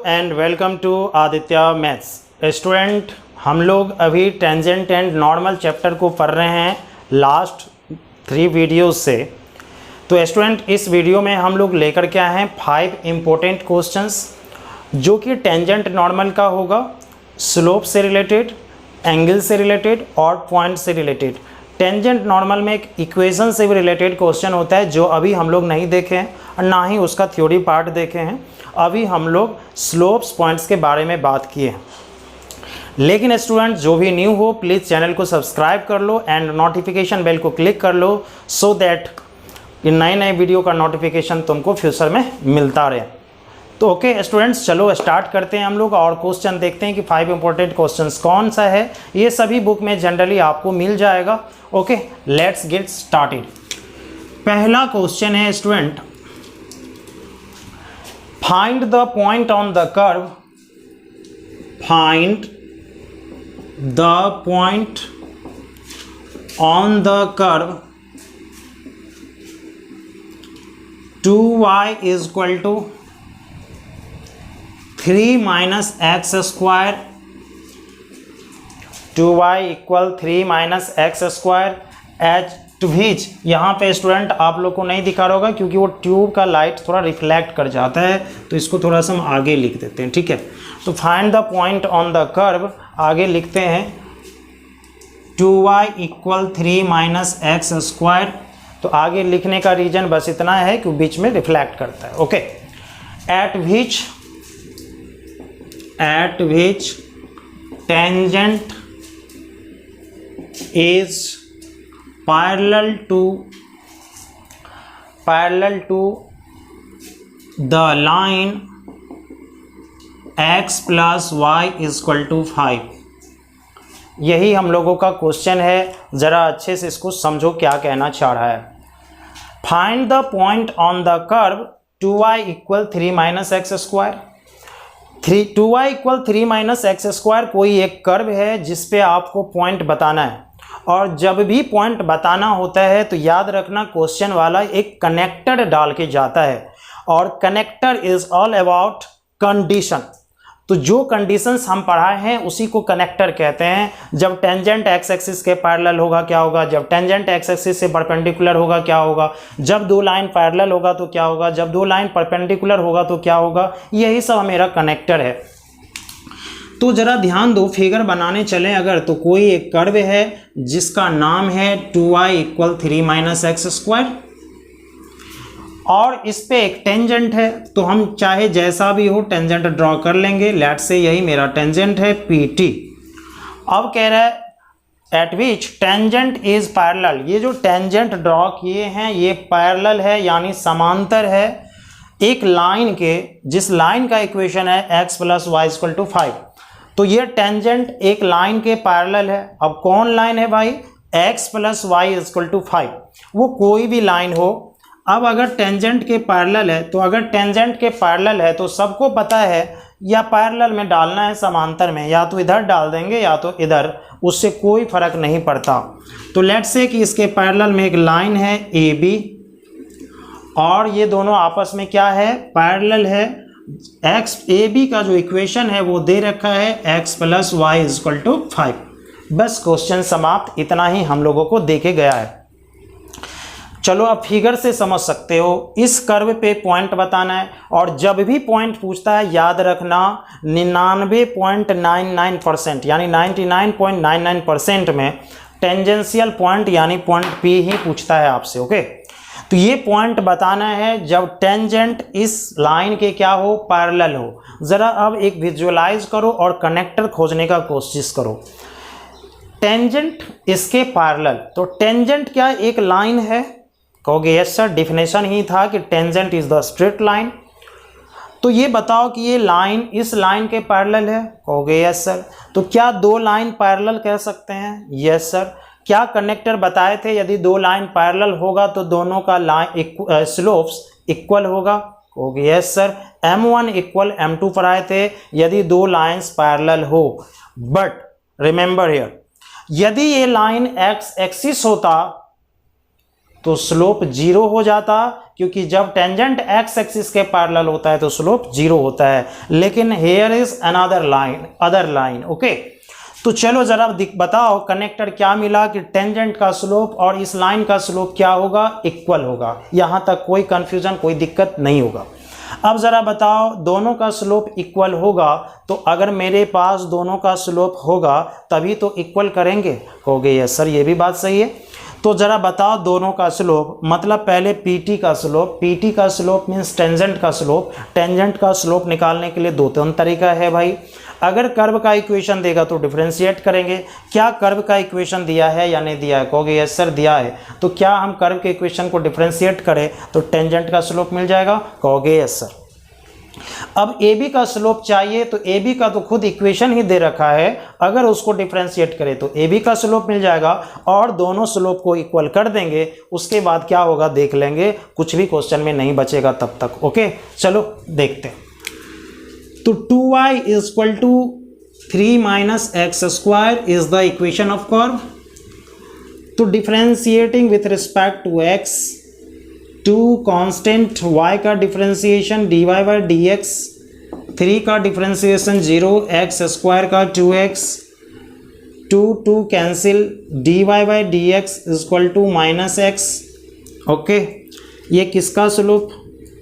And welcome to Aditya maths. Student, हम लोग अभी टेंजेंट एंड नॉर्मल चैप्टर को पढ़ रहे हैं लास्ट 3 वीडियोस से। तो स्टूडेंट, इस वीडियो में हम लोग लेकर के आए हैं 5 इम्पोर्टेंट क्वेश्चंस जो कि टेंजेंट नॉर्मल का होगा, स्लोप से रिलेटेड, एंगल से रिलेटेड और पॉइंट से रिलेटेड। टेंजेंट नॉर्मल में एक इक्वेशन से भी रिलेटेड क्वेश्चन होता है जो अभी हम लोग नहीं देखे हैं और ना ही उसका थ्योरी पार्ट देखे हैं। अभी हम लोग स्लोप्स पॉइंट्स के बारे में बात किए हैं। लेकिन स्टूडेंट, जो भी न्यू हो प्लीज़ चैनल को सब्सक्राइब कर लो एंड नोटिफिकेशन बेल को क्लिक कर लो सो दैट नए नए वीडियो का नोटिफिकेशन तुमको फ्यूचर में मिलता रहे। तो ओके स्टूडेंट्स, चलो स्टार्ट करते हैं हम लोग और क्वेश्चन देखते हैं कि 5 इंपॉर्टेंट क्वेश्चंस कौन सा है। ये सभी बुक में जनरली आपको मिल जाएगा। Okay, let's get started. पहला क्वेश्चन है student, find the point on the curve, find the point on the curve 2y is equal to 3 minus x square, 2y equal 3 minus x square H two which. यहाँ पे student आप लोग को नहीं दिखा रहा होगा क्योंकि वो ट्यूब का लाइट थोड़ा रिफ्लेक्ट कर जाता है, तो इसको थोड़ा सा हम आगे लिख देते हैं, ठीक है। तो find the point on the curve, आगे लिखते हैं 2y equal 3 minus x square. तो आगे लिखने का रीजन बस इतना है कि बीच में रिफ्लेक्ट करता है। Okay, eight which tangent is parallel to the line x plus y is equal to 5। यही हम लोगों का क्वेश्चन है, ज़रा अच्छे से इसको समझो क्या कहना चाह रहा है। Find the point on the curve 2y equal 3 minus x square. 2y equal 3 minus x square कोई एक कर्व है जिस पे आपको पॉइंट बताना है, और जब भी पॉइंट बताना होता है तो याद रखना क्वेश्चन वाला एक कनेक्टर डाल के जाता है, और connector is all about condition. तो जो कंडीशंस हम पढ़ाए हैं उसी को कनेक्टर कहते हैं। जब टेंजेंट एक्स एक्सिस के पैरेलल होगा क्या होगा, जब टेंजेंट एक्स एक्सिस से परपेंडिकुलर होगा क्या होगा, जब 2 लाइन पैरेलल होगा तो क्या होगा, जब 2 लाइन परपेंडिकुलर होगा तो क्या होगा, यही सब मेरा कनेक्टर है। तो जरा ध्यान दो, फिगर बनाने चले अगर तो कोई एक कर्व है जिसका नाम है 2y equal 3 minus x square, और इस पे एक टेंजेंट है। तो हम चाहे जैसा भी हो टेंजेंट ड्रॉ कर लेंगे। लेट से यही मेरा टेंजेंट है PT। अब कह रहा है eight which tangent is parallel. ये जो टेंजेंट ड्रॉ किए हैं ये पैरेलल है यानी समांतर है एक लाइन के, जिस लाइन का इक्वेशन है x plus y equal to 5। तो ये टेंजेंट एक लाइन के पैरेलल है। अब कौन लाइन है भाई, x plus y equal to 5। वो कोई भी लाइन हो। अब अगर टेंजेंट के पैरेलल है तो अगर टेंजेंट के पैरेलल है तो सबको पता है या पैरेलल में डालना है समांतर में, या तो इधर डाल देंगे या तो इधर, उससे कोई फर्क नहीं पड़ता। तो लेट्स से कि इसके पैरेलल में एक लाइन है AB और ये दोनों आपस में क्या है, पैरेलल है। एक्स AB का जो इक्वेशन है वो दे रखा है x plus y equal to 5। बस क्वेश्चन समाप्त, इतना ही हम लोगों को देके गया है। चलो अब फिगर से समझ सकते हो, इस कर्व पे पॉइंट बताना है, और जब भी पॉइंट पूछता है याद रखना 99.99% यानी 99.99% में टेंजेंशियल पॉइंट यानी पॉइंट P ही पूछता है आपसे। ओके, तो ये पॉइंट बताना है जब टेंजेंट इस लाइन के क्या हो, पैरेलल हो। ज़रा अब एक विजुअलाइज करो और कनेक्टर खोजने का कोशिश करो। टेंजेंट इसके पैरेलल, तो टेंजेंट क्या एक लाइन है, कहोगे यस सर, डिफिनेशन ही था कि tangent is the straight line. तो ये बताओ कि ये लाइन इस लाइन के पैरेलल है, कहोगे यस सर। तो क्या 2 लाइन पैरेलल कह सकते हैं, यस सर। क्या कनेक्टर बताए थे, यदि 2 लाइन पैरेलल होगा तो दोनों का लाइन स्लोप्स इक्वल होगा, कहोगे yes sir. M1 equal M2 पर आए थे यदि 2 लाइन्स पैरेलल हो। बट रिमेंबर हियर, यदि ये लाइन एक्स एक्सिस होता तो स्लोप 0 हो जाता, क्योंकि जब टेंजेंट एक्स एक्सिस के पैरेलल होता है तो स्लोप 0 होता है, लेकिन here is another line, other line. Okay, तो चलो जरा बताओ कनेक्टर क्या मिला कि टेंजेंट का स्लोप और इस लाइन का स्लोप क्या होगा, इक्वल होगा। यहां तक कोई कंफ्यूजन, कोई दिक्कत नहीं होगा। अब ज़रा बताओ दोनों का स्लोप इक्वल होगा, तो अगर मेरे पास दोनों का स्लोप होगा तभी तो इक्वल करेंगे, कहोगे यस सर ये भी बात सही है। तो ज़रा बताओ दोनों का स्लोप, मतलब पहले पीटी का स्लोप, पीटी का स्लोप मीन्स टेंजेंट का स्लोप। टेंजेंट का स्लोप निकालने के लिए दो तीन तरीका है भाई। अगर कर्व का इक्वेशन देगा तो डिफरेंशिएट करेंगे। क्या कर्व का इक्वेशन दिया है या नहीं दिया है, कहोगे यस सर दिया है। तो क्या हम कर्व के इक्वेशन को डिफरेंशिएट करें तो टेंजेंट का स्लोप मिल जाएगा, कहोगे यस सर। अब ए बी का स्लोप चाहिए, तो ए बी का तो खुद इक्वेशन ही दे रखा है, अगर उसको डिफरेंशिएट करें तो ए बी का स्लोप मिल जाएगा और दोनों स्लोप को इक्वल कर देंगे। उसके बाद क्या होगा देख लेंगे, कुछ भी क्वेश्चन में नहीं बचेगा तब तक। ओके चलो देखते हैं। तो 2y is equal to 3 minus x square is the equation of curve. तो differentiating with respect to x, two constant y का differentiation dy by D X, 3 का डिफरेंशिएशन 0, एक्स स्क्वायर का 2x, 2 cancel, dy by D x is equal to minus X. Okay, ये किसका slope,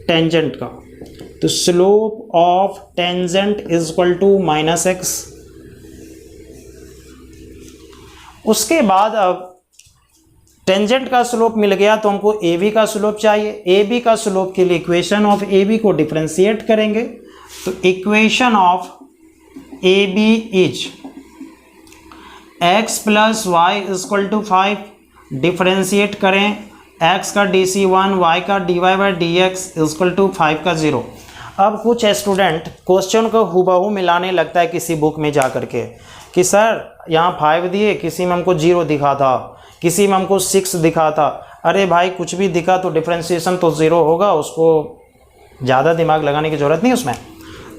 tangent का। तो slope of tangent is equal to minus X. उसके बाद अब टेंजेंट का स्लोप मिल गया तो हमको ए बी का स्लोप चाहिए। ए बी का स्लोप के लिए इक्वेशन ऑफ ए बी को डिफरेंशिएट करेंगे। तो equation of A B is x plus y is equal to 5, differentiate करें, x का dc1, y का dy by D x is equal to 5 का 0। अब कुछ स्टूडेंट क्वेश्चन को हुबहू मिलाने लगता है किसी बुक में जा करके कि सर यहाँ 5 दिए, किसी में हमको 0 दिखा था, किसी में हमको 6 दिखा था। अरे भाई कुछ भी दिखा तो डिफरेंशिएशन तो 0 होगा, उसको ज़्यादा दिमाग लगाने की ज़रूरत नहीं उसमें।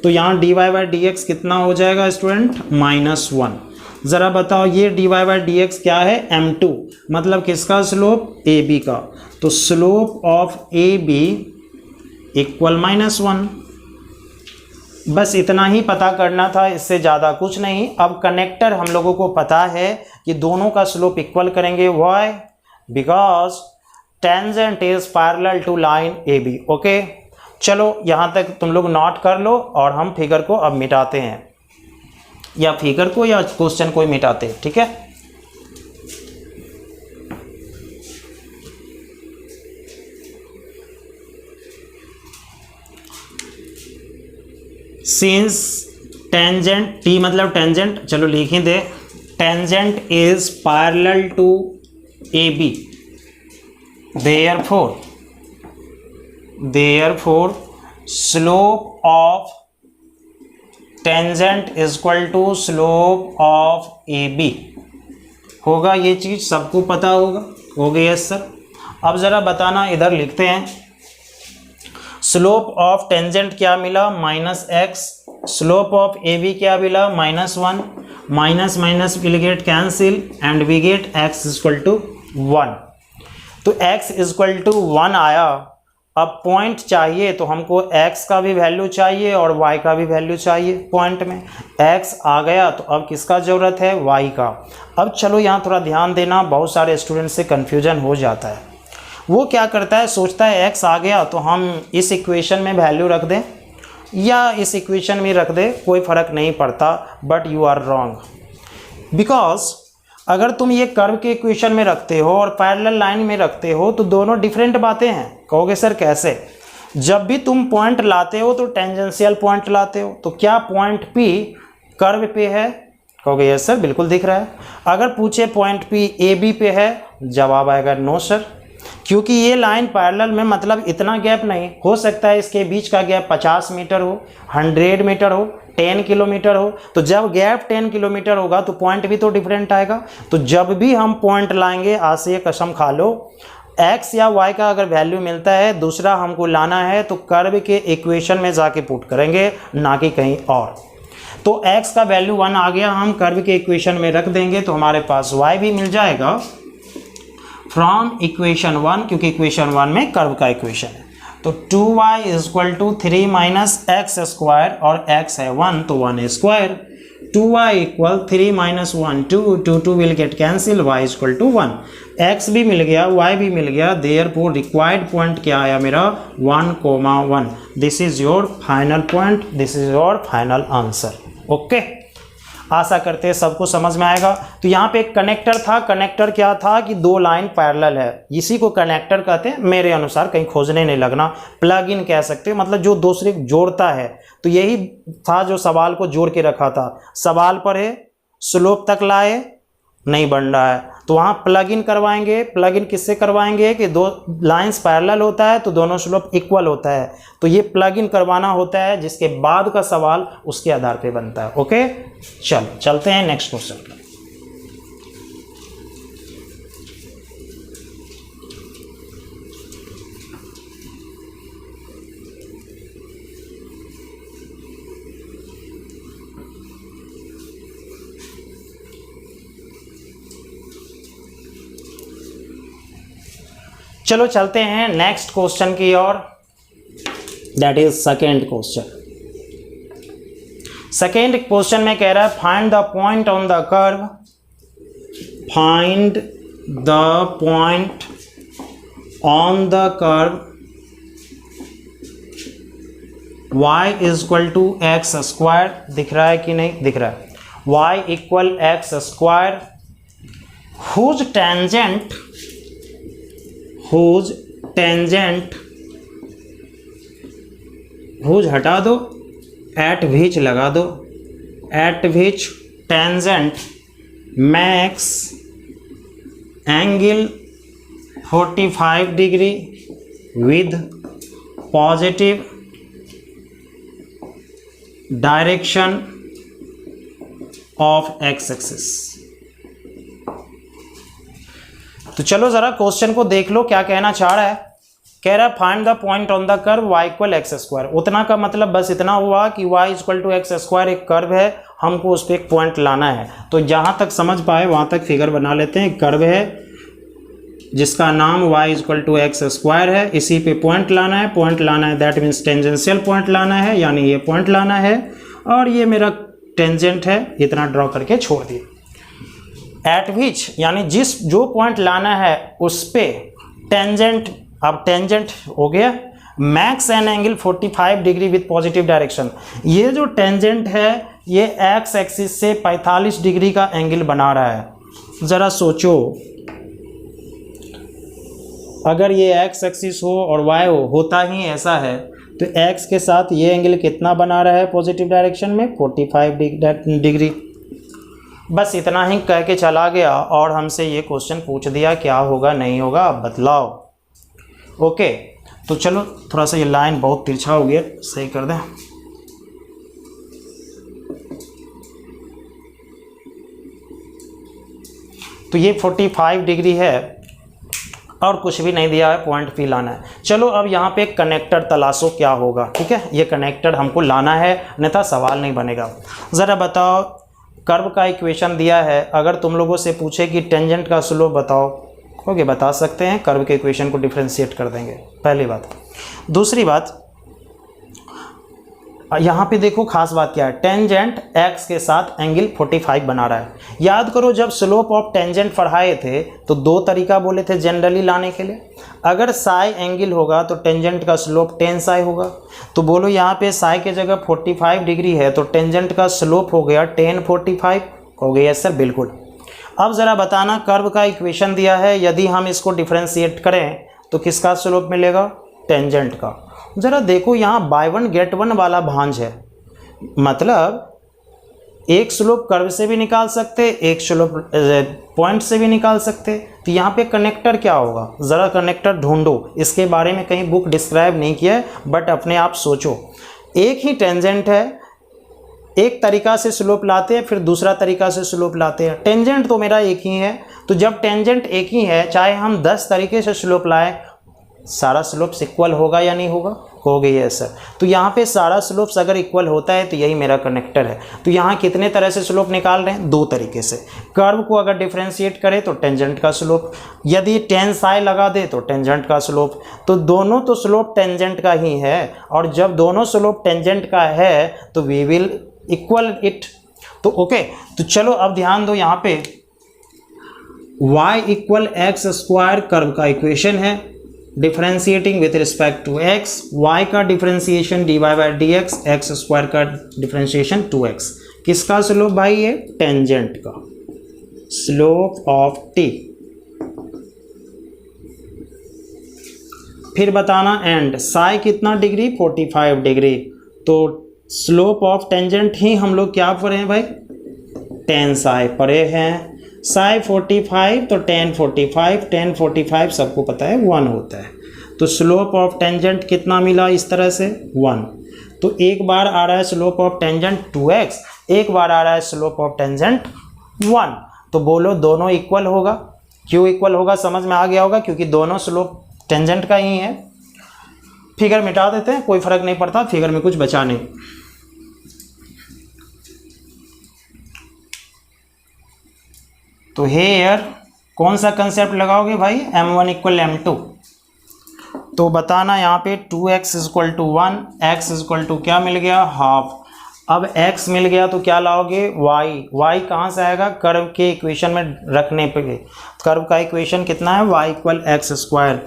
तो यहाँ dy बाई डी एक्स कितना हो जाएगा स्टूडेंट, -1। ज़रा बताओ ये dy बाई डी एक्स क्या है, m2, मतलब किसका स्लोप, ए बी का। तो slope of A B equal -1। बस इतना ही पता करना था, इससे ज़्यादा कुछ नहीं। अब कनेक्टर हम लोगों को पता है कि दोनों का स्लोप इक्वल करेंगे, why, because tangent is parallel to line A B. Okay चलो यहाँ तक तुम लोग नोट कर लो और हम फिगर को अब मिटाते हैं, या फिगर को या क्वेश्चन को ही मिटाते हैं, ठीक है। सिंस टेंजेंट, टी मतलब टेंजेंट, चलो लिख ही दे, tangent is parallel to A B, therefore slope of tangent is equal to slope of A B. होगा ये चीज़ सबको पता होगा, हो गई यस सर। अब ज़रा बताना, इधर लिखते हैं स्लोप ऑफ टेंजेंट क्या मिला, -x, slope of A B क्या मिला, -1, minus minus will get cancel and we get x equal to 1। तो x इक्वल टू 1 आया। अब पॉइंट चाहिए तो हमको x का भी वैल्यू चाहिए और y का भी वैल्यू चाहिए। पॉइंट में x आ गया तो अब किसका ज़रूरत है, y का। अब चलो यहाँ थोड़ा ध्यान देना, बहुत सारे स्टूडेंट से कन्फ्यूजन हो जाता है। वो क्या करता है, सोचता है x आ गया तो हम इस इक्वेशन में वैल्यू रख दें या इस इक्वेशन में रख दें, कोई फ़र्क नहीं पड़ता। But you are wrong, because अगर तुम ये कर्व के इक्वेशन में रखते हो और पैरेलल लाइन में रखते हो तो दोनों डिफरेंट बातें हैं। कहोगे सर कैसे, जब भी तुम पॉइंट लाते हो तो टेंजेंशियल पॉइंट लाते हो, तो क्या पॉइंट P कर्व पे है, कहोगे यस सर बिल्कुल दिख रहा है। अगर पूछे पॉइंट P AB पे है, जवाब आएगा नो सर, क्योंकि ये लाइन पैरेलल में मतलब इतना गैप नहीं हो सकता है, इसके बीच का गैप 50 मीटर हो, 100 मीटर हो, 10 किलोमीटर हो। तो जब गैप 10 किलोमीटर होगा तो पॉइंट भी तो डिफरेंट आएगा। तो जब भी हम पॉइंट लाएंगे, आज से ये कसम खा लो, x या y का अगर वैल्यू मिलता है, दूसरा हमको लाना है तो कर्व के इक्वेशन में जाके पुट करेंगे, ना कि कहीं और। तो x का वैल्यू 1 आ गया, हम कर्व के इक्वेशन में रख देंगे तो हमारे पास y भी मिल जाएगा फ्रॉम इक्वेशन 1, क्योंकि इक्वेशन 1 में कर्व का इक्वेशन है। तो 2y equal to 3 minus x square, और x है 1 तो 1 square. 2y equal 3 minus 1 2 2 will get cancel, y equal to 1। x भी मिल गया, y भी मिल गया, देयरफॉर रिक्वायर्ड पॉइंट क्या आया मेरा 1,1। This is your final point, this is your final answer. Okay, आशा करते हैं सबको समझ में आएगा। तो यहाँ पे एक कनेक्टर था, कनेक्टर क्या था कि दो लाइन पैरेलल है, इसी को कनेक्टर कहते हैं मेरे अनुसार, कहीं खोजने नहीं लगना। प्लग इन कह सकते हैं, मतलब जो दूसरे जोड़ता है। तो यही था जो सवाल को जोड़ के रखा था। सवाल पर है स्लोप तक लाए, नहीं बन रहा है, तो वहाँ प्लग इन करवाएंगे। प्लग इन किससे करवाएंगे कि दो लाइंस पैरेलल होता है तो दोनों स्लोप इक्वल होता है, तो ये प्लग इन करवाना होता है, जिसके बाद का सवाल उसके आधार पे बनता है। ओके, चलो चलते हैं नेक्स्ट क्वेश्चन। चलो चलते हैं नेक्स्ट क्वेश्चन की ओर, that is second question. Second question में कह रहा है find the point on the curve, find the point on the curve y equal to x square. दिख रहा है कि नहीं दिख रहा है? y equal x square whose tangent whose हटा दो, एट विच लगा दो, at which tangent makes angle 45 degree with positive direction of X axis. तो चलो जरा क्वेश्चन को देख लो क्या कहना चाह रहा है। कह रहा है find the point on the curve y equal x square. उतना का मतलब बस इतना हुआ कि y equal to x square एक कर्व है, हमको उस पर एक पॉइंट लाना है। तो जहां तक समझ पाए वहां तक फिगर बना लेते हैं। कर्व है जिसका नाम y equal to x square है, इसी पे पॉइंट लाना है। पॉइंट लाना है दैट मीन्स टेंजेंशियल पॉइंट लाना है, यानी ये पॉइंट लाना है, और ये मेरा टेंजेंट है, इतना ड्रॉ करके छोड़ दिए। एट विच यानी जो पॉइंट लाना है उस पे टेंजेंट, अब टेंजेंट हो गया max an angle 45 degree with positive direction. ये जो टेंजेंट है ये एक्स एक्सिस से 45 डिग्री का एंगल बना रहा है। ज़रा सोचो, अगर ये एक्स एक्सिस हो और वाई होता ही ऐसा है तो एक्स के साथ ये एंगल कितना बना रहा है पॉजिटिव डायरेक्शन में? 45 डिग्री। बस इतना ही कह के चला गया और हमसे ये क्वेश्चन पूछ दिया क्या होगा नहीं होगा अब बतलाओ। ओके, तो चलो थोड़ा सा ये लाइन बहुत तिरछा हो गया, सही कर दें। तो ये 45 डिग्री है और कुछ भी नहीं दिया है, पॉइंट पी लाना है। चलो अब यहाँ पे कनेक्टर तलाशो क्या होगा। ठीक है, ये कनेक्टर हमको लाना है, अन्यथा सवाल नहीं बनेगा। ज़रा बताओ, कर्व का इक्वेशन दिया है, अगर तुम लोगों से पूछे कि टेंजेंट का स्लोप बताओ, ओके बता सकते हैं, कर्व के इक्वेशन को डिफरेंशिएट कर देंगे, पहली बात। दूसरी बात, यहाँ पे देखो खास बात क्या है, टेंजेंट एक्स के साथ एंगल 45 बना रहा है। याद करो जब स्लोप ऑफ टेंजेंट पढ़ाए थे तो दो तरीका बोले थे जनरली लाने के लिए। अगर साई एंगल होगा तो टेंजेंट का स्लोप 10 साई होगा। तो बोलो यहाँ पे साई के जगह 45 डिग्री है तो टेंजेंट का स्लोप हो गया 10 45 हो गया। सर बिल्कुल। अब ज़रा बताना, कर्व का इक्वेशन दिया है, यदि हम इसको डिफ्रेंशिएट करें तो किसका स्लोप मिलेगा? टेंजेंट का। ज़रा देखो यहाँ बाय वन गेट वन वाला भांज है, मतलब एक स्लोप कर्व से भी निकाल सकते, एक स्लोप पॉइंट से भी निकाल सकते। तो यहाँ पे कनेक्टर क्या होगा, ज़रा कनेक्टर ढूंढो। इसके बारे में कहीं बुक डिस्क्राइब नहीं किया है, बट अपने आप सोचो। एक ही टेंजेंट है, एक तरीका से स्लोप लाते हैं फिर दूसरा तरीका से स्लोप लाते हैं। टेंजेंट तो मेरा एक ही है, तो जब टेंजेंट एक ही है चाहे हम 10 तरीके से स्लोप लाएं, सारा स्लोप इक्वल होगा या नहीं होगा? हो गई है सर। तो यहाँ पे सारा स्लोप्स अगर इक्वल होता है तो यही मेरा कनेक्टर है। तो यहाँ कितने तरह से स्लोप निकाल रहे हैं, दो तरीके से। कर्व को अगर डिफरेंशिएट करें तो टेंजेंट का स्लोप, यदि टेन साई लगा दे तो टेंजेंट का स्लोप। तो दोनों तो स्लोप टेंजेंट का ही है, और जब दोनों स्लोप टेंजेंट का है तो वी विल इक्वल इट। तो ओके, तो चलो अब ध्यान दो, यहाँ पे y equal x square curve का इक्वेशन है, differentiating with respect to x, y का differentiation dy by D x, x square का डिफरेंशिएशन 2x। किसका स्लोप भाई, ये टेंजेंट का स्लोप ऑफ t। फिर बताना एंड साई कितना डिग्री, 45 डिग्री। तो स्लोप ऑफ टेंजेंट ही हम लोग क्या पढ़े हैं भाई, टेन साई पढ़े हैं। साई 45 तो टेन 45, टेन 45 सबको पता है 1 होता है। तो स्लोप ऑफ टेंजेंट कितना मिला इस तरह से 1। तो एक बार आ रहा है स्लोप ऑफ टेंजेंट 2x, एक बार आ रहा है स्लोप ऑफ टेंजेंट 1। तो बोलो दोनों इक्वल होगा। क्यों इक्वल होगा समझ में आ गया होगा, क्योंकि दोनों स्लोप टेंजेंट का ही है। फिगर मिटा देते हैं, कोई फर्क नहीं पड़ता, फिगर में कुछ बचा नहीं। तो हेयर कौन सा कंसेप्ट लगाओगे भाई, m1 इक्वल m2। तो बताना यहाँ पे 2x equal to 1, x equal to क्या मिल गया, हाफ। अब x मिल गया तो क्या लाओगे, y कहाँ से आएगा, कर्व के इक्वेशन में रखने पे। कर्व का इक्वेशन कितना है, y इक्वल एक्स स्क्वायर।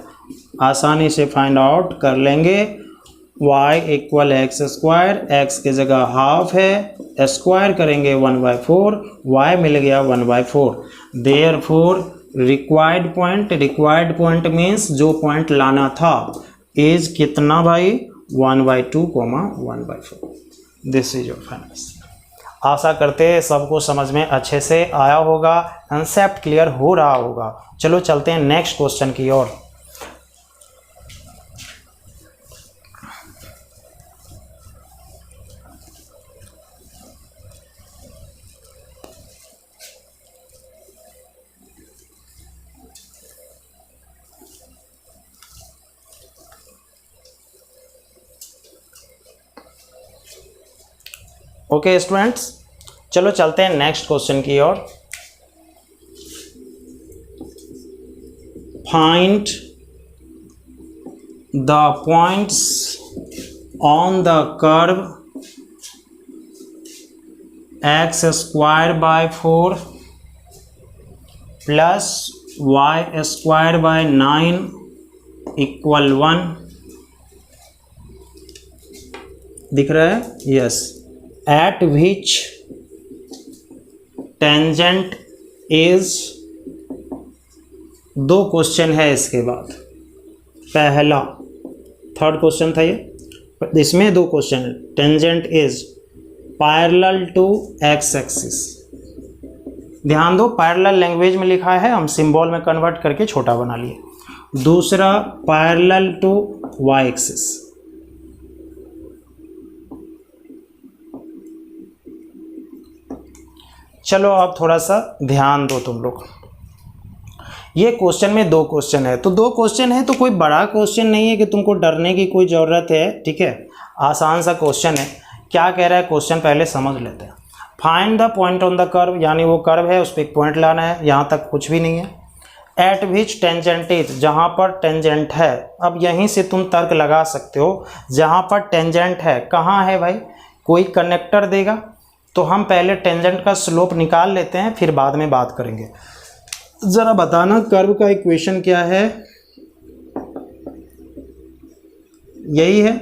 आसानी से फाइंड आउट कर लेंगे, y equal x square, x की जगह हाफ है, स्क्वायर करेंगे 1/4, y मिल गया 1/4। देयरफॉर रिक्वायर्ड पॉइंट मीन्स जो पॉइंट लाना था इज कितना भाई, 1/2, 1/4। This is your final. आशा करते हैं सबको समझ में अच्छे से आया होगा, कंसेप्ट क्लियर हो रहा होगा। चलो चलते हैं नेक्स्ट क्वेश्चन की ओर। ओके स्टूडेंट्स, चलो चलते हैं नेक्स्ट क्वेश्चन की ओर। Find the points on the curve X square by 4 plus Y square by 9 equal 1। दिख रहा है, yes. At which tangent is, दो क्वेश्चन है इसके बाद। पहला, थर्ड क्वेश्चन था ये, इसमें दो क्वेश्चन है। Tangent is parallel to x axis. ध्यान दो, पैरेलल लैंग्वेज में लिखा है, हम सिंबल में कन्वर्ट करके छोटा बना लिए। दूसरा पैरेलल टू वाई एक्सिस। चलो अब थोड़ा सा ध्यान दो तुम लोग। ये क्वेश्चन में दो क्वेश्चन है, तो दो क्वेश्चन है तो कोई बड़ा क्वेश्चन नहीं है कि तुमको डरने की कोई ज़रूरत है, ठीक है। आसान सा क्वेश्चन है। क्या कह रहा है क्वेश्चन, पहले समझ लेते हैं। Find the point on the curve, यानी वो कर्व है उस पर एक पॉइंट लाना है, यहाँ तक कुछ भी नहीं है। एट विच टेंजेंट इज, जहाँ पर टेंजेंट है। अब यहीं से तुम तर्क लगा सकते हो, जहाँ पर टेंजेंट है कहाँ है भाई, कोई कनेक्टर देगा। तो हम पहले टेंजेंट का स्लोप निकाल लेते हैं, फिर बाद में बात करेंगे। ज़रा बताना कर्व का इक्वेशन क्या है, यही है।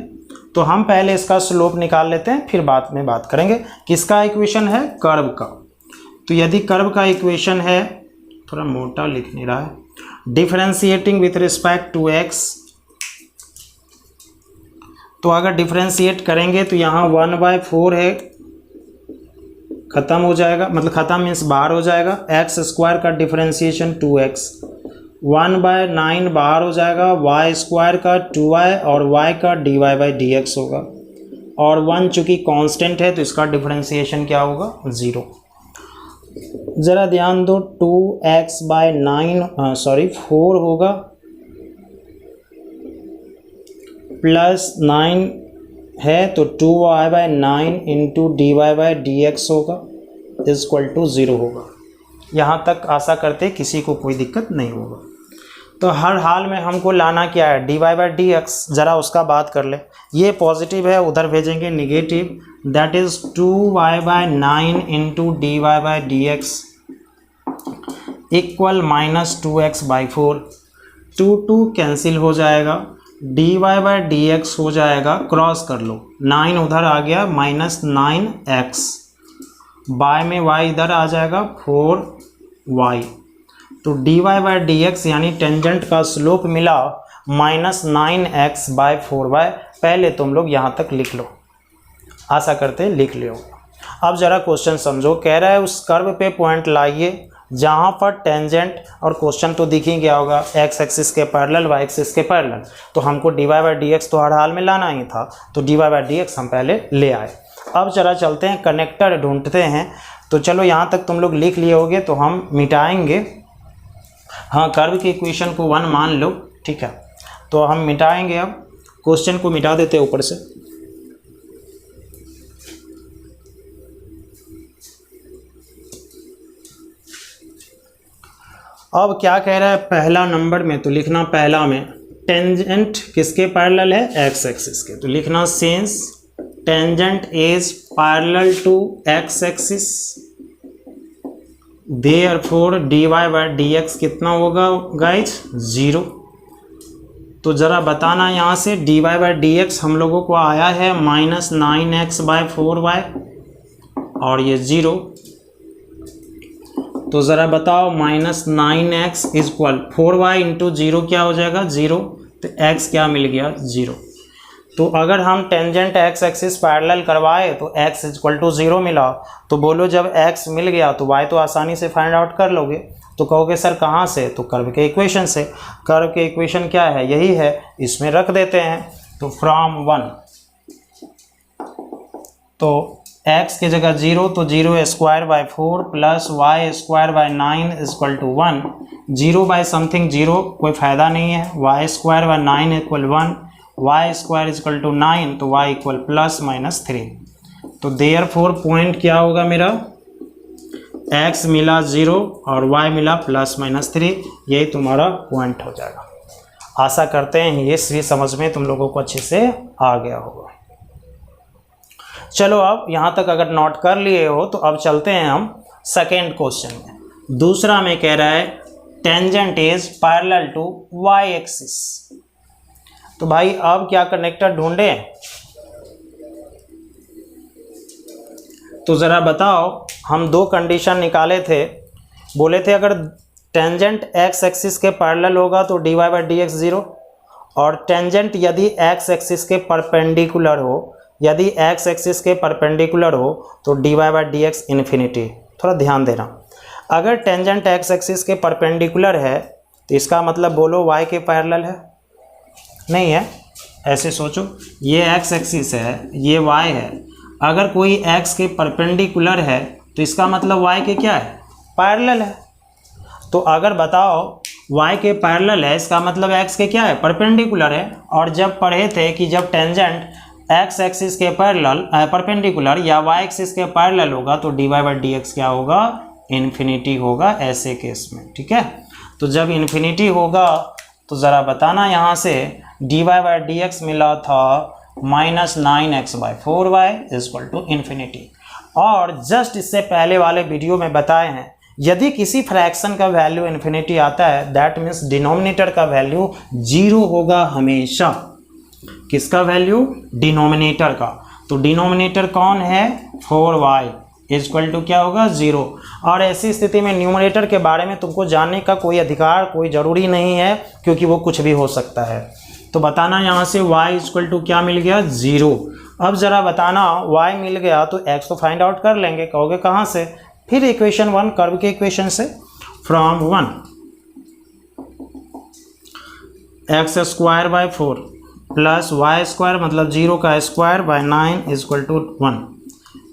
तो हम पहले इसका स्लोप निकाल लेते हैं, फिर बाद में बात करेंगे। किसका इक्वेशन है, कर्व का। तो यदि कर्व का इक्वेशन है, थोड़ा मोटा लिख नहीं रहा है, differentiating with respect to x. तो अगर डिफरेंशिएट करेंगे तो यहाँ 1/4 है, ख़त्म हो जाएगा, मतलब ख़त्म मीन्स बाहर हो जाएगा। एक्स स्क्वायर का डिफरेंशिएशन 2x, 1/9 बाहर हो जाएगा। वाई स्क्वायर का 2y और y का dy/dx होगा। और 1 चूँकि कांस्टेंट है तो इसका डिफरेंशिएशन क्या होगा, 0। ज़रा ध्यान दो, 4 होगा प्लस 9 है तो 2y/9 इंटू dy/dx होगा इक्वल टू 0 होगा। यहाँ तक आशा करते किसी को कोई दिक्कत नहीं होगा। तो हर हाल में हमको लाना क्या है, dy/dx। ज़रा उसका बात कर ले। ये पॉजिटिव है, उधर भेजेंगे negative, that is 2y/9 into dy/dx equal -2x/4। 2 cancel हो जाएगा, dy/dx हो जाएगा, क्रॉस कर लो, 9 उधर आ गया -9x, बाय में y इधर आ जाएगा 4y। तो dy/dx यानी टेंजेंट का स्लोप मिला -9x/4y। पहले तुम लोग यहाँ तक लिख लो, आशा करते लिख लियो। अब ज़रा क्वेश्चन समझो। कह रहा है उस कर्व पे पॉइंट लाइए जहाँ पर टेंजेंट, और क्वेश्चन तो दिख ही गया होगा, x एक्सिस के पैरेलल y एक्सिस के पैरेलल। तो हमको dy/dx तो हर हाल में लाना ही था, तो dy/dx हम पहले ले आए। अब जरा चलते हैं कनेक्टर ढूंढते हैं। तो चलो यहाँ तक तुम लोग लिख लिए होगे, तो हम मिटाएंगे। हाँ, कर्व की इक्वेशन को 1 मान लो, ठीक है। तो हम मिटाएंगे, अब क्वेश्चन को मिटा देते हैं ऊपर से। अब क्या कह रहा है पहला नंबर में, तो लिखना पहला में टेंजेंट किसके पैरेलल है, x एक्सिस के। तो लिखना since tangent is parallel to x axis therefore dy/dx कितना होगा गाइज, 0। तो ज़रा बताना यहाँ से dy/dx हम लोगों को आया है -9x/4y और ये 0। तो ज़रा बताओ -9x इक्वल 4y इंटू 0 क्या हो जाएगा, 0। तो x क्या मिल गया, 0। तो अगर हम टेंजेंट x एक्सिस पैरेलल करवाए तो x इक्वल टू 0 मिला। तो बोलो जब x मिल गया तो y तो आसानी से फाइंड आउट कर लोगे। तो कहोगे सर कहाँ से, तो कर्व के इक्वेशन से। कर्व के इक्वेशन क्या है, यही है, इसमें रख देते हैं। तो फ्रॉम 1, तो x की जगह 0, तो 0²/4 plus y²/9 equal to 1। 0 something 0 कोई फ़ायदा नहीं है, y²/9 equal 1, y² equal to 9, तो y इक्वल +-3। तो देयरफॉर पॉइंट क्या होगा मेरा, x मिला 0 और y मिला +-3, यही तुम्हारा पॉइंट हो जाएगा। आशा करते हैं ये भी समझ में तुम लोगों को अच्छे से आ गया होगा। चलो अब यहाँ तक अगर नोट कर लिए हो तो अब चलते हैं हम सेकेंड क्वेश्चन में। दूसरा में कह रहा है tangent is parallel to y axis. तो भाई अब क्या कनेक्टर ढूंढे, तो ज़रा बताओ। हम 2 कंडीशन निकाले थे, बोले थे अगर टेंजेंट x एक्सिस के पैरेलल होगा तो dy/dx 0, और टेंजेंट यदि x एक्सिस के परपेंडिकुलर हो, यदि x एक्सिस के परपेंडिकुलर हो तो dy/dx इन्फिनिटी। थोड़ा ध्यान देना, अगर टेंजेंट x एक्सिस के परपेंडिकुलर है तो इसका मतलब बोलो y के पैरेलल है, नहीं है। ऐसे सोचो, ये x एक्सिस है, ये y है। अगर कोई x के परपेंडिकुलर है तो इसका मतलब y के क्या है, पैरेलल है। तो अगर बताओ y के पैरेलल है, इसका मतलब x के क्या है, परपेंडिकुलर है। और जब पढ़े थे कि जब टेंजेंट x एक्सिस के पैरेलल परपेंडिकुलर या y एक्सिस के पैरेलल होगा तो dy/dx क्या होगा, इन्फिनिटी होगा, ऐसे केस में, ठीक है। तो जब इन्फिनिटी होगा तो ज़रा बताना यहाँ से dy/dx मिला था -9x/4y इक्वल टू इन्फिनिटी। और जस्ट इससे पहले वाले वीडियो में बताए हैं, यदि किसी फ्रैक्शन का वैल्यू इन्फिनिटी आता है दैट मीन्स डिनोमिनेटर का वैल्यू 0 होगा हमेशा। किसका वैल्यू, डिनोमिनेटर का। तो डिनोमिनेटर कौन है, 4y इक्वल टू क्या होगा, 0। और ऐसी स्थिति में न्यूमरेटर के बारे में तुमको जानने का कोई अधिकार, कोई ज़रूरी नहीं है, क्योंकि वो कुछ भी हो सकता है। तो बताना यहाँ से y इक्वल टू क्या मिल गया, 0। अब ज़रा बताना y मिल गया तो x तो फाइंड आउट कर लेंगे। कहोगे कहाँ से, फिर इक्वेशन 1, कर्व के इक्वेशन से। फ्रॉम 1 x²/4 प्लस y² मतलब 0 का square by 9 equal to 1।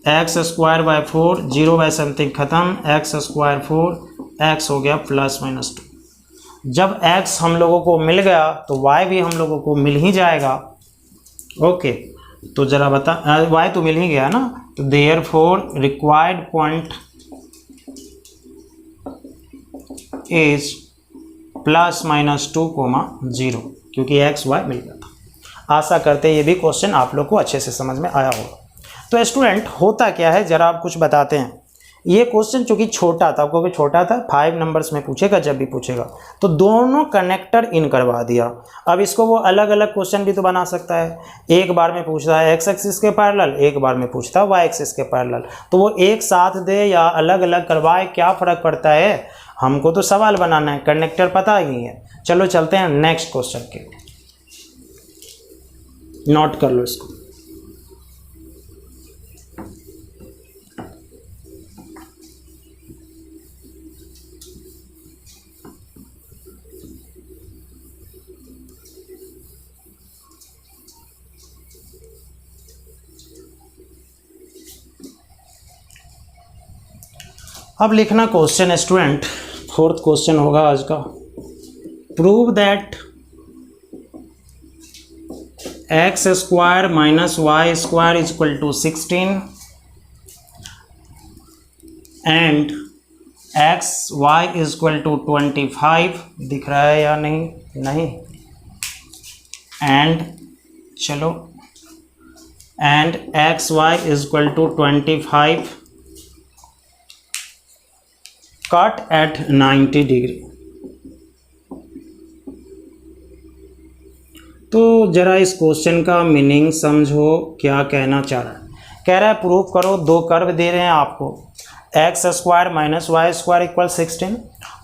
x²/4 0 by something खत्म, x² 4 x हो गया +-2। जब x हम लोगों को मिल गया तो y भी हम लोगों को मिल ही जाएगा। ओके, तो ज़रा बता, y तो मिल ही गया ना, तो देयरफॉर रिक्वायर्ड पॉइंट इज ±2, क्योंकि x y मिल गया था। आशा करते ये भी क्वेश्चन आप लोग को अच्छे से समझ में आया होगा। तो स्टूडेंट होता क्या है, ज़रा आप कुछ बताते हैं। ये क्वेश्चन चूँकि छोटा था, क्योंकि छोटा था 5 नंबर्स में पूछेगा, जब भी पूछेगा तो दोनों कनेक्टर इन करवा दिया। अब इसको वो अलग अलग क्वेश्चन भी तो बना सकता है। एक बार में पूछता है x एक्सिस के पैरेलल, एक बार में पूछता है y एक्सिस के पैरेलल, तो वो एक साथ दे या अलग अलग करवाए, क्या फ़र्क पड़ता है। हमको तो सवाल बनाना है, कनेक्टर पता ही है। चलो चलते हैं नेक्स्ट क्वेश्चन के, नोट कर लो इसको। अब लिखना क्वेश्चन स्टूडेंट, 4th क्वेश्चन होगा आज का। Prove that x² - y² = 16 and xy = 25। दिख रहा है या नहीं? नहीं। एंड चलो, and xy = 25 cut at 90 degree. तो ज़रा इस क्वेश्चन का मीनिंग समझो, क्या कहना चाह रहा है। कह रहा है प्रूफ करो, दो कर्व दे रहे हैं आपको, x² - y² = 16,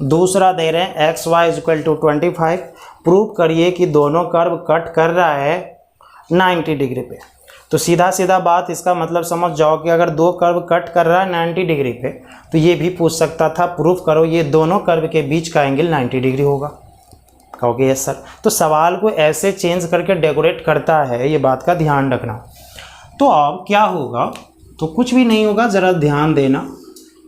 दूसरा दे रहे हैं xy = 25। प्रूफ करिए कि दोनों कर्व कट कर रहा है 90 डिग्री पे। तो सीधा सीधा बात, इसका मतलब समझ जाओ कि अगर दो कर्व कट कर रहा है 90 डिग्री पे, तो ये भी पूछ सकता था प्रूफ करो ये दोनों कर्व के बीच का एंगल 90 डिग्री होगा। कहोगे यस सर। तो सवाल को ऐसे चेंज करके डेकोरेट करता है, ये बात का ध्यान रखना। तो अब क्या होगा, तो कुछ भी नहीं होगा, ज़रा ध्यान देना।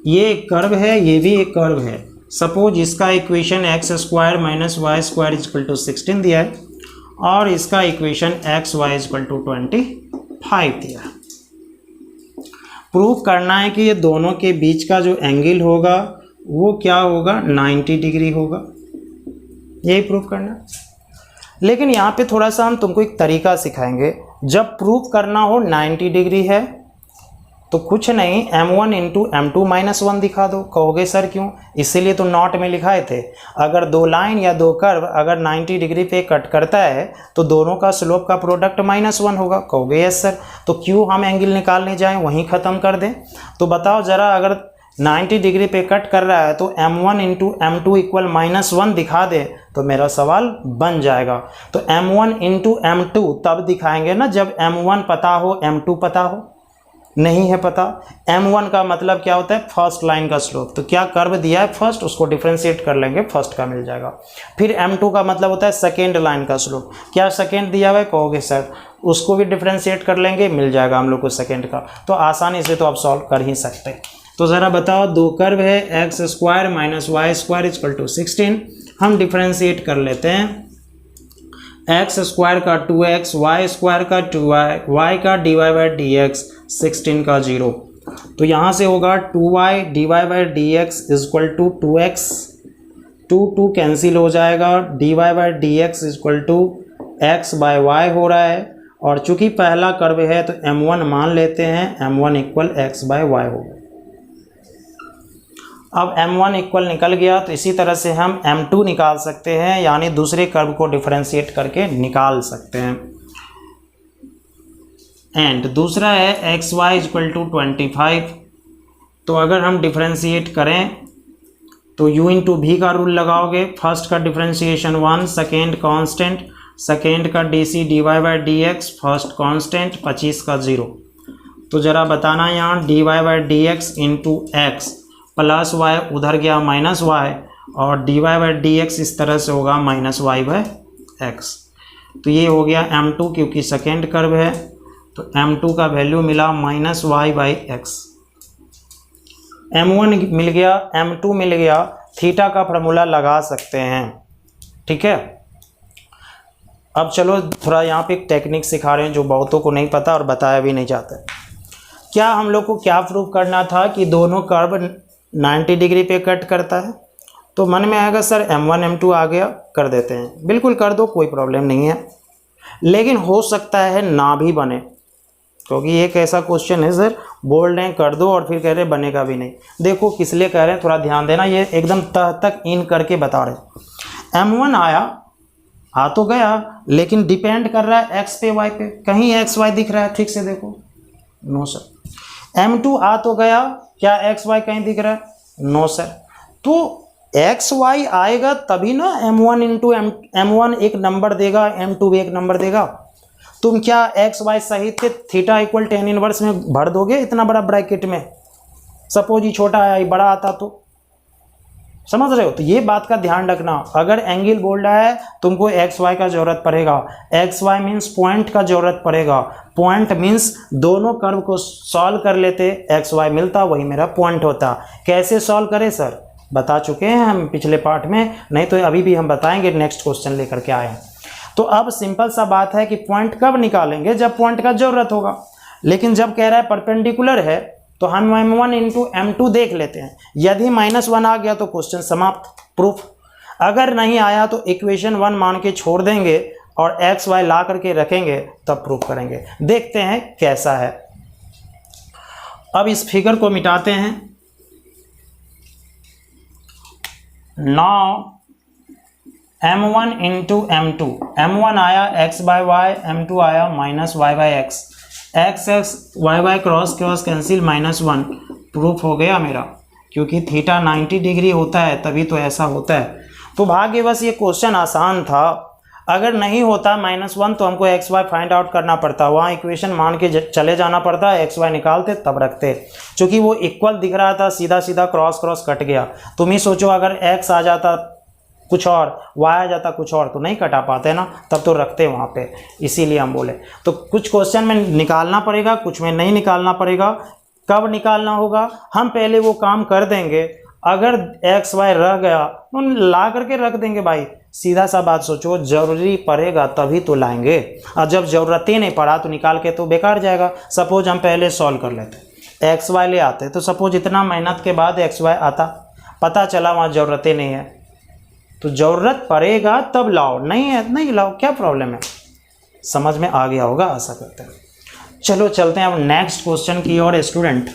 ये एक कर्व है, ये भी एक कर्व है। सपोज इसका इक्वेशन x² - y² = 16 दिया है, और इसका इक्वेशन xy = 25 दिया है। प्रूफ करना है कि ये दोनों के बीच का जो एंगल होगा वो क्या होगा, 90 डिग्री होगा। यही प्रूफ करना है। लेकिन यहाँ पे थोड़ा सा हम तुमको एक तरीका सिखाएंगे। जब प्रूफ करना हो 90 डिग्री है तो कुछ नहीं, m1 × m2 - 1 दिखा दो। कहोगे सर क्यों? इसीलिए तो नोट में लिखाए थे, अगर दो लाइन या दो कर्व अगर 90 डिग्री पे कट करता है तो दोनों का स्लोप का प्रोडक्ट -1 होगा। कहोगे यस सर। तो क्यों हम एंगल निकालने जाएं, वहीं ख़त्म कर दें। तो बताओ ज़रा, अगर 90 डिग्री पे कट कर रहा है तो m1 × m2 = -1 दिखा दे तो मेरा सवाल बन जाएगा। तो m1 × m2 तब दिखाएंगे ना जब m1 पता हो, m2 पता हो। नहीं है पता। m1 का मतलब क्या होता है, फर्स्ट लाइन का स्लोप। तो क्या कर्व दिया है फर्स्ट, उसको डिफ्रेंशिएट कर लेंगे, फर्स्ट का मिल जाएगा। फिर m2 का मतलब होता है सेकेंड लाइन का स्लोप। क्या सेकेंड दिया हुआ है, कहोगे सर, उसको भी डिफ्रेंशिएट कर लेंगे, मिल जाएगा हम लोग को सेकेंड का। तो आसानी से तो आप सॉल्व कर ही सकते हैं। तो ज़रा बताओ, दो कर्व है x² - y² = 16, हम डिफ्रेंशिएट कर लेते हैं। x² का 2x, y² का 2y, y का dy/dx 16 का 0। तो यहाँ से होगा 2y dy/dx = 2x, 2 कैंसिल हो जाएगा, dy/dx = x/y हो रहा है। और चूंकि पहला कर्व है तो m1 मान लेते हैं, m1 = x/y होगा। अब m1 इक्वल निकल गया, तो इसी तरह से हम m2 निकाल सकते हैं, यानी दूसरे कर्व को डिफरेंशिएट करके निकाल सकते हैं। एंड दूसरा है xy = 25। तो अगर हम डिफरेंशिएट करें तो u × v का रूल लगाओगे। फर्स्ट का डिफरेंशिएशन 1, सेकेंड कांस्टेंट, सेकेंड का dc dy/dx, फर्स्ट कांस्टेंट, 25 का 0। तो ज़रा बताना यहाँ dy/dx × x प्लस y उधर गया -y, और dy/dx इस तरह से होगा -y/x। तो ये हो गया m2, क्योंकि सेकेंड कर्व है तो m2 का वैल्यू मिला -y/x। m1 मिल गया, m2 मिल गया, थीटा का फार्मूला लगा सकते हैं। ठीक है, अब चलो थोड़ा यहाँ पे एक टेक्निक सिखा रहे हैं जो बहुतों को नहीं पता और बताया भी नहीं जाता है। क्या हम लोग को क्या प्रूव करना था कि दोनों कर्व 90 डिग्री पे कट करता है। तो मन में आएगा सर M1 M2 आ गया, कर देते हैं। बिल्कुल कर दो, कोई प्रॉब्लम नहीं है, लेकिन हो सकता है ना भी बने, क्योंकि एक ऐसा क्वेश्चन है सर बोल रहे हैं कर दो और फिर कह रहे हैं बनेगा भी नहीं। देखो किस लिए कह रहे हैं, थोड़ा ध्यान देना, ये एकदम तह तक इन करके बता रहे। M1 आया, आ तो गया, लेकिन डिपेंड कर रहा है x पे y पे। कहीं x y दिख रहा है ठीक से देखो, नो सर। M2 आ तो गया, क्या x y कहीं दिख रहा है, नो सर। तो एक्स वाई आएगा तभी ना M1 इंटू M1 एक नंबर देगा, M2 भी एक नंबर देगा। तुम क्या एक्स वाई सहित थीटा इक्वल tan इनवर्स में भर दोगे इतना बड़ा ब्रैकेट में? सपोज ही छोटा आया, ये बड़ा आता तो, समझ रहे हो? तो ये बात का ध्यान रखना। अगर एंगल बोल रहा है तुमको एक्स वाई का जरूरत पड़ेगा, एक्स वाई मीन्स पॉइंट का जरूरत पड़ेगा, पॉइंट मीन्स दोनों कर्व को सॉल्व कर लेते, एक्स वाई मिलता, वही मेरा पॉइंट होता। कैसे सॉल्व करें सर, बता चुके हैं हम पिछले पार्ट में, नहीं तो अभी भी हम बताएंगे, नेक्स्ट क्वेश्चन लेकर के आए हैं। तो अब सिंपल सा बात है कि पॉइंट कब निकालेंगे, जब पॉइंट का जरूरत होगा। लेकिन जब कह रहा है परपेंडिकुलर है तो हम M1 इंटू M2 देख लेते हैं। यदि -1 आ गया तो क्वेश्चन समाप्त, प्रूफ। अगर नहीं आया तो इक्वेशन 1 मान के छोड़ देंगे और एक्स वाई ला करके रखेंगे, तब प्रूफ करेंगे। देखते हैं कैसा है। अब इस फिगर को मिटाते हैं। Now M1 into M2, M1 आया x बाय वाई, M2 आया -y by x, y cross cross cancel -1, proof हो गया मेरा। क्योंकि थीटा 90 डिग्री होता है तभी तो ऐसा होता है। तो भाग्यवश ये क्वेश्चन आसान था। अगर नहीं होता -1 तो हमको एक्स वाई फाइंड आउट करना पड़ता, वहाँ इक्वेशन मान के चले जाना पड़ता, एक्स वाई निकालते तब रखते। क्योंकि वो इक्वल दिख रहा था, सीधा सीधा क्रॉस क्रॉस कट गया। तुम ही सोचो अगर एक्स आ जाता कुछ और, वाई आ जाता कुछ और, तो नहीं कटा पाते ना, तब तो रखते वहाँ पे। इसीलिए हम बोले तो कुछ क्वेश्चन में निकालना पड़ेगा, कुछ में नहीं निकालना पड़ेगा। कब निकालना होगा, हम पहले वो काम कर देंगे। अगर एक्स वाई रह गया तो ला करके रख देंगे भाई। सीधा सा बात सोचो, जरूरी पड़ेगा तभी तो लाएंगे, और जब ज़रूरत ही नहीं पड़ा तो निकाल के तो बेकार जाएगा। सपोज हम पहले सॉल्व कर लेते, एक्स वाई ले आते, तो सपोज इतना मेहनत के बाद एक्स वाई आता, पता चला वहाँ ज़रूरत ही नहीं है, तो ज़रूरत पड़ेगा तब लाओ, नहीं है नहीं लाओ, क्या प्रॉब्लम है। समझ में आ गया होगा, आशा करते हैं। चलो चलते हैं अब नेक्स्ट क्वेश्चन की ओर स्टूडेंट।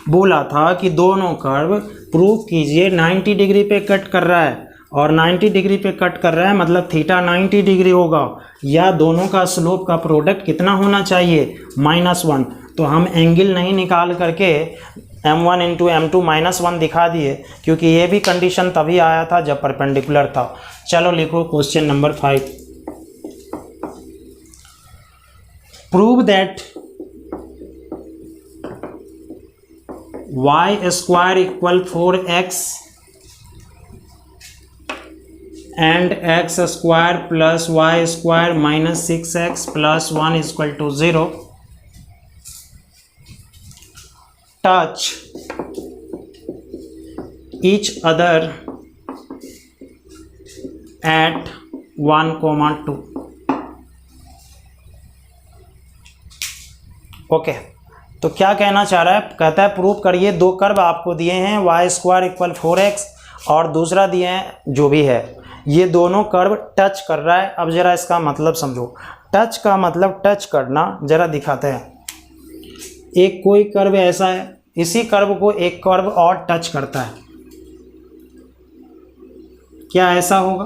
बोला था कि दोनों कर्व प्रूफ कीजिए 90 डिग्री पे कट कर रहा है, और 90 डिग्री पे कट कर रहा है मतलब थीटा 90 डिग्री होगा, या दोनों का स्लोप का प्रोडक्ट कितना होना चाहिए, -1। तो हम एंगल नहीं निकाल करके M1 इंटू M2 -1 दिखा दिए, क्योंकि ये भी कंडीशन तभी आया था जब परपेंडिकुलर था। चलो लिखो question number 5। Prove that y square equal 4x and x square plus y square -6x plus 1 equal to 0 touch each other at 1, 2। Okay, तो क्या कहना चाह रहा है, कहता है प्रूव करिए दो कर्व आपको दिए हैं, वाई स्क्वायर इक्वल 4x और दूसरा दिए हैं जो भी है, ये दोनों कर्व टच कर रहा है। अब जरा इसका मतलब समझो, टच का मतलब टच करना, जरा दिखाते हैं। एक कोई कर्व ऐसा है, इसी कर्व को एक कर्व और टच करता है, क्या ऐसा होगा,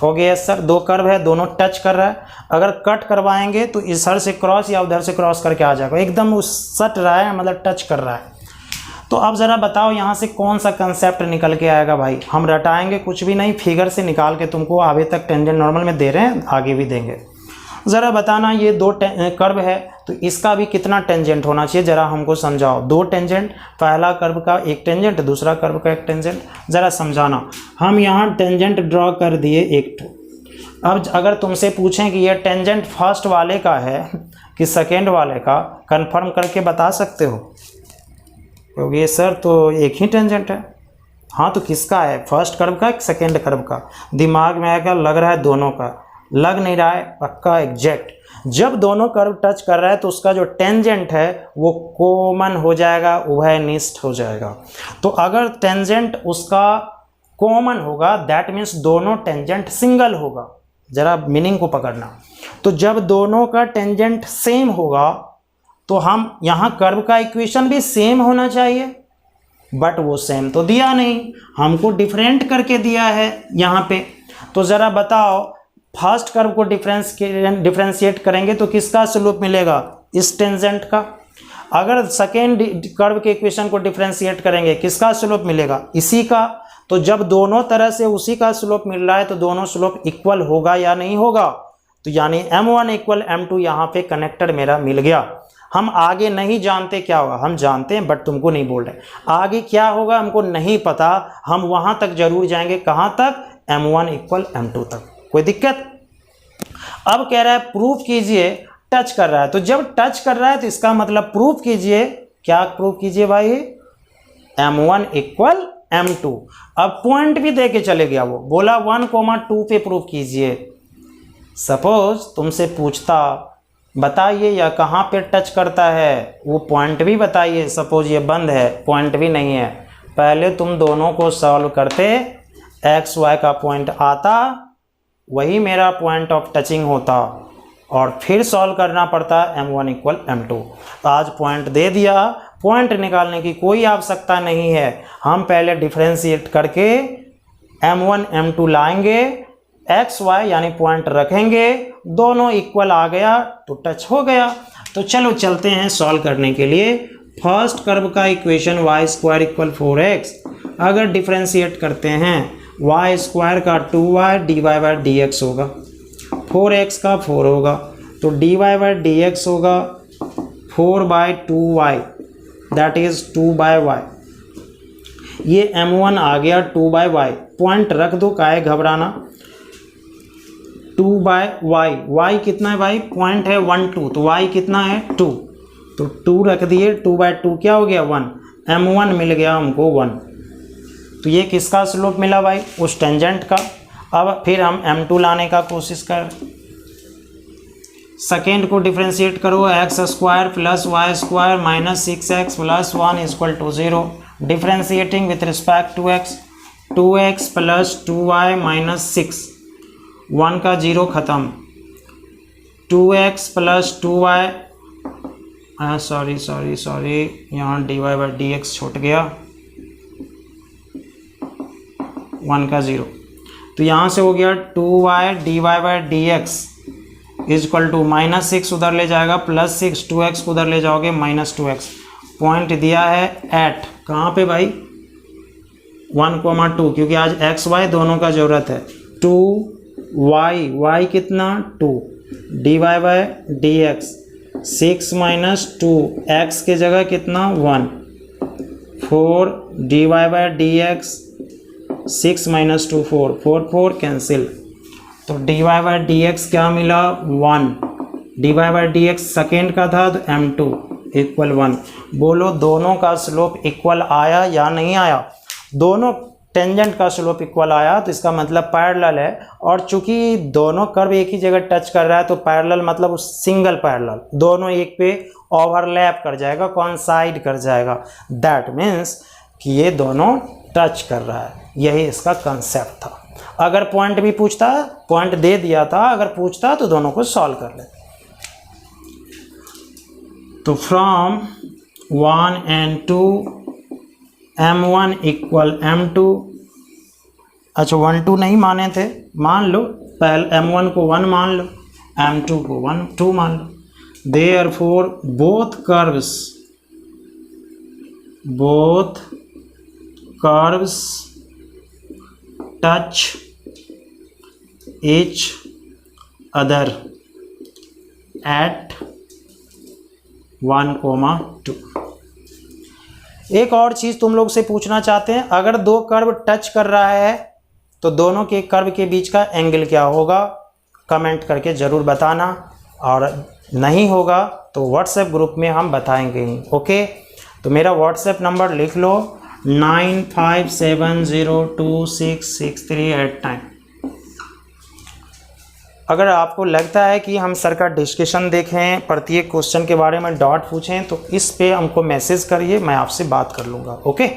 हो गया सर। दो कर्व है, दोनों टच कर रहा है, अगर कट करवाएंगे तो इधर से क्रॉस या उधर से क्रॉस करके आ जाएगा, एकदम उस सट रहा है मतलब टच कर रहा है। तो अब ज़रा बताओ यहाँ से कौन सा कंसेप्ट निकल के आएगा भाई। हम रटाएंगे कुछ भी नहीं, फिगर से निकाल के तुमको अभी तक टेंजेंट नॉर्मल में दे रहे हैं, आगे भी देंगे। ज़रा बताना, ये दो कर्व है तो इसका भी कितना टेंजेंट होना चाहिए, ज़रा हमको समझाओ। दो टेंजेंट, पहला कर्व का एक टेंजेंट, दूसरा कर्व का एक टेंजेंट, ज़रा समझाना। हम यहाँ टेंजेंट ड्रॉ कर दिए एक ठो। अब अगर तुमसे पूछें कि ये टेंजेंट फर्स्ट वाले का है कि सेकेंड वाले का, कंफर्म करके बता सकते हो, क्योंकि ये सर तो एक ही टेंजेंट है। हाँ तो किसका है, फर्स्ट कर्व का सेकेंड कर्व का? दिमाग में आएगा, लग रहा है दोनों का, लग नहीं रहा है, पक्का एग्जैक्ट। जब दोनों कर्व टच कर रहा है तो उसका जो टेंजेंट है वो कॉमन हो जाएगा, उभयनिष्ठ हो जाएगा। तो अगर टेंजेंट उसका कॉमन होगा दैट मीन्स दोनों टेंजेंट सिंगल होगा। जरा मीनिंग को पकड़ना। तो जब दोनों का टेंजेंट सेम होगा तो हम यहाँ कर्व का इक्वेशन भी सेम होना चाहिए, बट वो सेम तो दिया नहीं, हमको डिफरेंट करके दिया है यहाँ पे। तो ज़रा बताओ, फर्स्ट कर्व को डिफ्रेंशिएट करेंगे तो किसका स्लोप मिलेगा, इस टेंजेंट का। अगर सेकेंड कर्व के इक्वेशन को डिफ्रेंशिएट करेंगे किसका स्लोप मिलेगा, इसी का। तो जब दोनों तरह से उसी का स्लोप मिल रहा है तो दोनों स्लोप इक्वल होगा या नहीं होगा। तो यानी m1 इक्वल m2 यहाँ पे कनेक्टेड मेरा मिल गया। हम आगे नहीं जानते क्या होगा, हम जानते हैं बट तुमको नहीं बोल रहे। आगे क्या होगा हमको नहीं पता, हम वहाँ तक जरूर जाएंगे, कहाँ तक, m1 इक्वल m2 तक। कोई दिक्कत? अब कह रहा है प्रूफ कीजिए, टच कर रहा है। तो जब टच कर रहा है तो इसका मतलब प्रूफ कीजिए, क्या प्रूफ कीजिए भाई, m1 इक्वल m2। अब पॉइंट भी दे के चले गया, वो बोला 1,2 पे प्रूफ कीजिए। सपोज तुमसे पूछता बताइए या कहाँ पे टच करता है, वो पॉइंट भी बताइए। सपोज ये बंद है, पॉइंट भी नहीं है, पहले तुम दोनों को सॉल्व करते, एक्स वाई का पॉइंट आता, वही मेरा पॉइंट ऑफ टचिंग होता, और फिर सॉल्व करना पड़ता m1 इक्वल m2। आज पॉइंट दे दिया, पॉइंट निकालने की कोई आवश्यकता नहीं है, हम पहले डिफरेंशिएट करके m1 m2 लाएंगे, एक्स वाई यानी पॉइंट रखेंगे, दोनों इक्वल आ गया तो टच हो गया। तो चलो चलते हैं सॉल्व करने के लिए। फर्स्ट कर्व का equation y square equal 4x, अगर डिफरेंशिएट करते हैं वाई स्क्वायर का 2y dy by D x होगा, 4x का 4 होगा, तो dy बाई डी एक्स होगा 4/2y दैट इज 2/y। ये m1 आ गया 2/y, पॉइंट रख दो, काहे घबराना। 2/y, y कितना है भाई, पॉइंट है 1 2, तो y कितना है 2, तो 2 रख दिए, 2/2 क्या हो गया 1, m1 मिल गया हमको 1। तो ये किसका स्लोप मिला भाई, उस टेंजेंट का। अब फिर हम m2 लाने का कोशिश कर, सेकेंड को डिफ्रेंशिएट करो, x square plus Y square minus 6x plus 1 equal to 0। Differentiating with respect to x, 2x plus 2y minus 6, 1 का 0 ख़त्म, 2x प्लस 2y, सॉरी यहाँ dy बाई डी एक्स छूट गया, 1 का 0। तो यहाँ से हो गया 2y dy by D x is equal to -6 उधर ले जाएगा प्लस 6, 2x उधर ले जाओगे -2x। पॉइंट दिया है एट, कहाँ पे भाई, 1,2, क्योंकि आज x y दोनों का ज़रूरत है। 2y कितना 2, dy by D x 6 - 2, x के जगह कितना 1, 4 dy by D x 6 - 2 4, 4 cancel, तो dy बाई डी एक्स क्या मिला 1, dy by D x second का था तो m2 इक्वल 1। बोलो दोनों का स्लोप इक्वल आया या नहीं आया, दोनों टेंजेंट का स्लोप इक्वल आया, तो इसका मतलब पैरेलल है। और चूंकि दोनों कर्व एक ही जगह टच कर रहा है तो पैरेलल मतलब सिंगल पैरेलल, दोनों एक पे ओवरलैप कर जाएगा, कॉन्साइड कर जाएगा, दैट मीन्स कि ये दोनों टच कर रहा है, यही इसका कंसेप्ट था। अगर पॉइंट भी पूछता, पॉइंट दे दिया था, अगर पूछता तो दोनों को सॉल्व कर लेते। तो from 1 and 2 m1 equal m2, अच्छा 1 2 नहीं माने थे, मान लो, पहले m1 को 1 मान लो, m2 को 2 मान लो। Therefore both curves touch each other at 1,2। एक और चीज़ तुम लोग से पूछना चाहते हैं, अगर दो कर्व टच कर रहा है तो दोनों के कर्व के बीच का एंगल क्या होगा, कमेंट करके ज़रूर बताना, और नहीं होगा तो व्हाट्सएप ग्रुप में हम बताएंगे ही। ओके, तो मेरा व्हाट्सएप नंबर लिख लो 9570266389। अगर आपको लगता है कि हम सर का डिस्कशन देखें, प्रत्येक क्वेश्चन के बारे में डॉट पूछें, तो इस पे हमको मैसेज करिए, मैं आपसे बात कर लूँगा। ओके,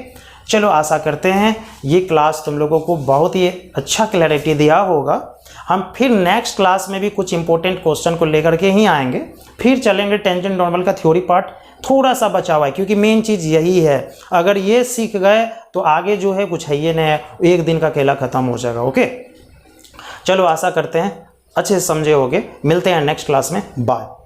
चलो आशा करते हैं ये क्लास तुम लोगों को बहुत ही अच्छा क्लैरिटी दिया होगा। हम फिर नेक्स्ट क्लास में भी कुछ इंपॉर्टेंट क्वेश्चन को लेकर के ही आएंगे, फिर चलेंगे टेंजेंट नॉर्मल का थ्योरी पार्ट। थोड़ा सा बचा हुआ है क्योंकि मेन चीज़ यही है, अगर ये सीख गए तो आगे जो है कुछ है ये नहीं, एक दिन का खेला ख़त्म हो जाएगा। ओके, चलो आशा करते हैं अच्छे से समझे होगे। मिलते हैं नेक्स्ट क्लास में, बाय।